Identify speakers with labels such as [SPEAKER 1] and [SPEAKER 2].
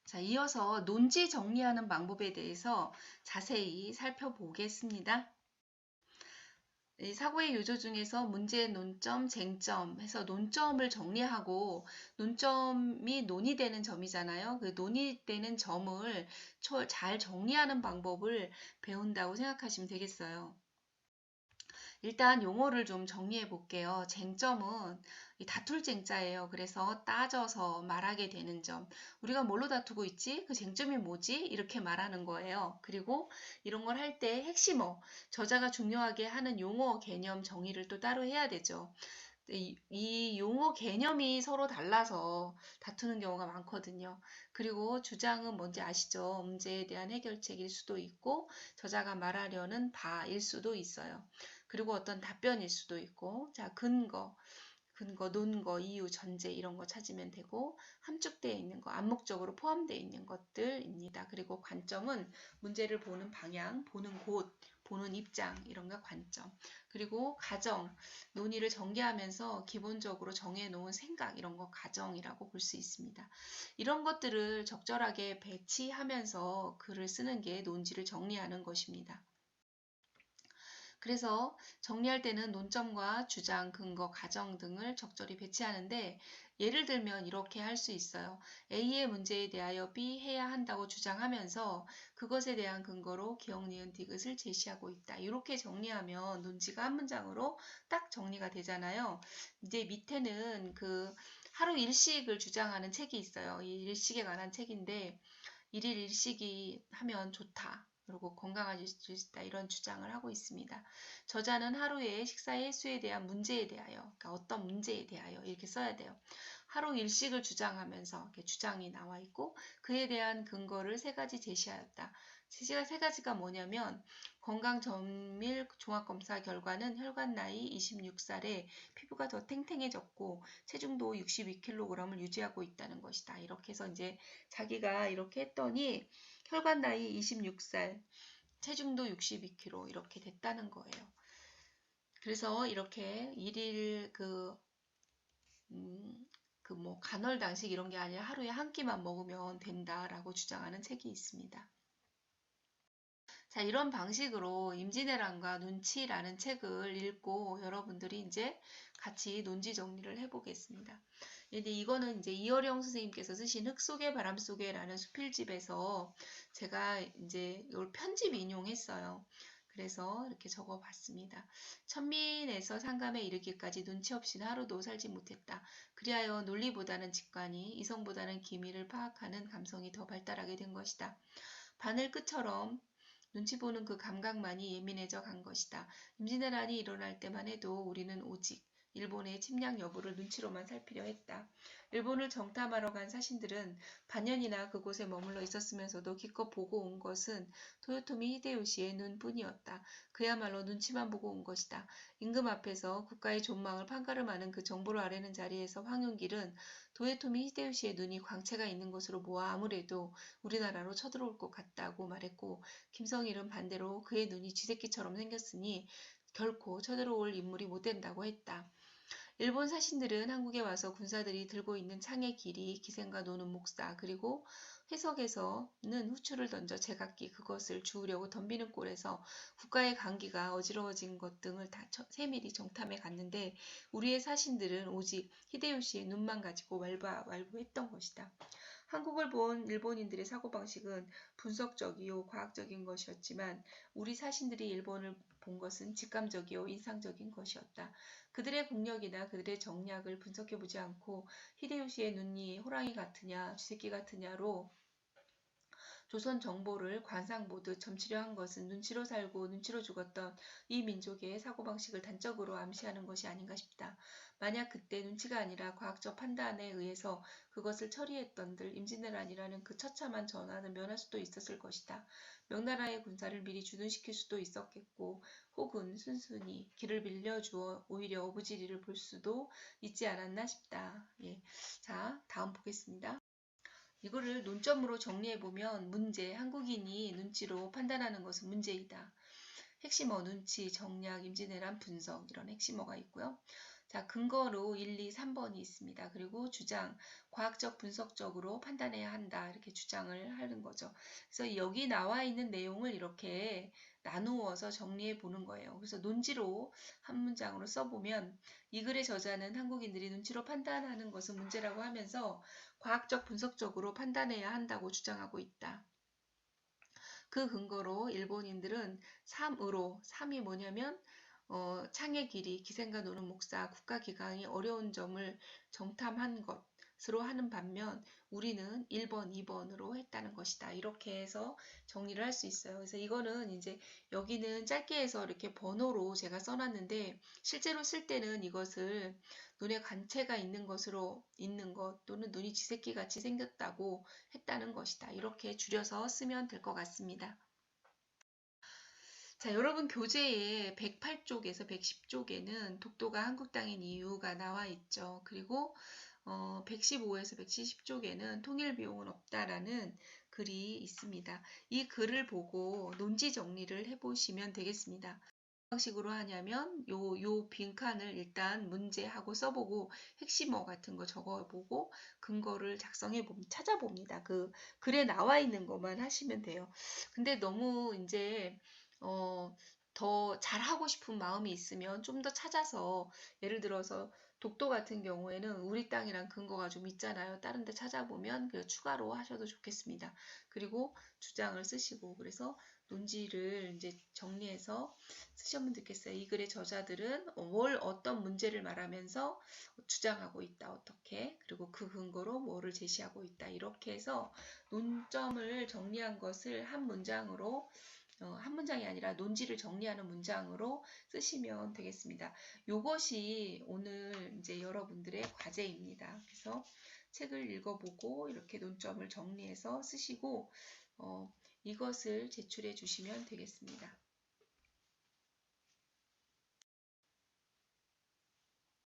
[SPEAKER 1] 자, 이어서 논지 정리하는 방법에 대해서 자세히 살펴보겠습니다. 이 사고의 요조 중에서 문제, 논점, 쟁점 해서 논점을 정리하고 논점이 논의되는 점이잖아요. 그 논의되는 점을 잘 정리하는 방법을 배운다고 생각하시면 되겠어요. 일단 용어를 좀 정리해 볼게요. 쟁점은 다툴 쟁자예요. 그래서 따져서 말하게 되는 점. 우리가 뭘로 다투고 있지? 그 쟁점이 뭐지? 이렇게 말하는 거예요. 그리고 이런 걸 할 때 핵심어, 저자가 중요하게 하는 용어 개념 정의를 또 따로 해야 되죠. 이 용어 개념이 서로 달라서 다투는 경우가 많거든요. 그리고 주장은 뭔지 아시죠? 문제에 대한 해결책일 수도 있고 저자가 말하려는 바일 수도 있어요. 그리고 어떤 답변일 수도 있고, 자, 근거, 논거, 이유, 전제 이런 거 찾으면 되고, 함축되어 있는 거, 암묵적으로 포함되어 있는 것들입니다. 그리고 관점은 문제를 보는 방향, 보는 곳, 보는 입장 이런 거 관점. 그리고 가정, 논의를 전개하면서 기본적으로 정해놓은 생각 이런 거 가정이라고 볼 수 있습니다. 이런 것들을 적절하게 배치하면서 글을 쓰는 게 논지를 정리하는 것입니다. 그래서 정리할 때는 논점과 주장, 근거, 가정 등을 적절히 배치하는데 예를 들면 이렇게 할 수 있어요. A의 문제에 대하여 B 해야 한다고 주장하면서 그것에 대한 근거로 기억, 니은, 디귿을 제시하고 있다. 이렇게 정리하면 논지가 한 문장으로 딱 정리가 되잖아요. 이제 밑에는 그 하루 일식을 주장하는 책이 있어요. 이 일식에 관한 책인데 일일 일식이 하면 좋다. 그리고 건강해질 수 있다. 이런 주장을 하고 있습니다. 저자는 하루의 식사 횟수에 대한 문제에 대하여, 그러니까 어떤 문제에 대하여 이렇게 써야 돼요. 하루 일식을 주장하면서 이렇게 주장이 나와 있고 그에 대한 근거를 세 가지 제시하였다. 세 가지가 뭐냐면 건강 정밀 종합검사 결과는 혈관 나이 26살에 피부가 더 탱탱해졌고 체중도 62kg을 유지하고 있다는 것이다. 이렇게 해서 이제 자기가 이렇게 했더니 혈관 나이 26살, 체중도 62kg 이렇게 됐다는 거예요. 그래서 이렇게 일일 간헐단식 이런 게 아니라 하루에 한 끼만 먹으면 된다라고 주장하는 책이 있습니다. 자, 이런 방식으로 임진왜란과 눈치라는 책을 읽고 여러분들이 이제 같이 논지 정리를 해보겠습니다. 근데 이거는 이제 이어령 선생님께서 쓰신 흙 속의 바람 속에라는 수필집에서 제가 이제 이걸 편집 인용했어요. 그래서 이렇게 적어봤습니다. 천민에서 상감에 이르기까지 눈치 없이는 하루도 살지 못했다. 그리하여 논리보다는 직관이, 이성보다는 기미를 파악하는 감성이 더 발달하게 된 것이다. 바늘 끝처럼 눈치 보는 그 감각만이 예민해져 간 것이다. 임진왜란이 일어날 때만 해도 우리는 오직 일본의 침략 여부를 눈치로만 살피려 했다. 일본을 정탐하러 간 사신들은 반년이나 그곳에 머물러 있었으면서도 기껏 보고 온 것은 토요토미 히데요시의 눈뿐이었다. 그야말로 눈치만 보고 온 것이다. 임금 앞에서 국가의 존망을 판가름하는 그 정보를 아뢰는 자리에서 황윤길은 도요토미 히데요시의 눈이 광채가 있는 것으로 보아 아무래도 우리나라로 쳐들어올 것 같다고 말했고 김성일은 반대로 그의 눈이 쥐새끼처럼 생겼으니 결코 쳐들어올 인물이 못 된다고 했다. 일본 사신들은 한국에 와서 군사들이 들고 있는 창의 길이 기생과 노는 목사 그리고 회석에서는 후추를 던져 제각기 그것을 주우려고 덤비는 꼴에서 국가의 강기가 어지러워진 것 등을 다 세밀히 정탐해 갔는데 우리의 사신들은 오직 히데요시의 눈만 가지고 왈부했던 것이다. 한국을 본 일본인들의 사고방식은 분석적이요 과학적인 것이었지만 우리 사신들이 일본을 본 것은 직감적이요 인상적인 것이었다. 그들의 국력이나 그들의 정략을 분석해보지 않고 히데요시의 눈이 호랑이 같으냐 쥐새끼 같으냐로 조선 정보를 관상 보듯 점치려 한 것은 눈치로 살고 눈치로 죽었던 이 민족의 사고방식을 단적으로 암시하는 것이 아닌가 싶다. 만약 그때 눈치가 아니라 과학적 판단에 의해서 그것을 처리했던들 임진왜란이라는 그 처참한 전화는 면할 수도 있었을 것이다. 명나라의 군사를 미리 주둔시킬 수도 있었겠고 혹은 순순히 길을 빌려주어 오히려 어부지리를 볼 수도 있지 않았나 싶다. 예. 자, 다음 보겠습니다. 이거를 논점으로 정리해보면 문제, 한국인이 눈치로 판단하는 것은 문제이다. 핵심어, 눈치, 정략, 임진왜란, 분석 이런 핵심어가 있고요. 자, 근거로 1, 2, 3번이 있습니다. 그리고 주장, 과학적 분석적으로 판단해야 한다. 이렇게 주장을 하는 거죠. 그래서 여기 나와 있는 내용을 이렇게 나누어서 정리해 보는 거예요. 그래서 논지로 한 문장으로 써보면 이 글의 저자는 한국인들이 눈치로 판단하는 것은 문제라고 하면서 과학적 분석적으로 판단해야 한다고 주장하고 있다. 그 근거로 일본인들은 3이 뭐냐면 창의 길이, 기생과 노는 목사, 국가기강이 어려운 점을 정탐한 것으로 하는 반면 우리는 1번, 2번으로 했다는 것이다. 이렇게 해서 정리를 할 수 있어요. 그래서 이거는 이제 여기는 짧게 해서 이렇게 번호로 제가 써놨는데 실제로 쓸 때는 이것을 눈에 관체가 있는 것으로 있는 것 또는 눈이 쥐새끼 같이 생겼다고 했다는 것이다. 이렇게 줄여서 쓰면 될 것 같습니다. 자, 여러분 교재의 108쪽에서 110쪽에는 독도가 한국 땅인 이유가 나와 있죠. 그리고 115에서 170쪽에는 통일 비용은 없다라는 글이 있습니다. 이 글을 보고 논지 정리를 해보시면 되겠습니다. 방식으로 하냐면 요 빈칸을 일단 문제하고 써보고 핵심어 같은 거 적어보고 근거를 찾아봅니다. 그 글에 나와 있는 것만 하시면 돼요. 근데 너무 이제 더 잘하고 싶은 마음이 있으면 좀 더 찾아서 예를 들어서 독도 같은 경우에는 우리 땅이란 근거가 좀 있잖아요. 다른 데 찾아보면 그 추가로 하셔도 좋겠습니다. 그리고 주장을 쓰시고 그래서 논지를 이제 정리해서 쓰시면 좋겠어요. 이 글의 저자들은 어떤 문제를 말하면서 주장하고 있다. 어떻게? 그리고 그 근거로 뭐를 제시하고 있다. 이렇게 해서 논점을 정리한 것을 한 문장으로 한 문장이 아니라 논지를 정리하는 문장으로 쓰시면 되겠습니다. 이것이 오늘 이제 여러분들의 과제입니다. 그래서 책을 읽어보고 이렇게 논점을 정리해서 쓰시고 이것을 제출해 주시면 되겠습니다.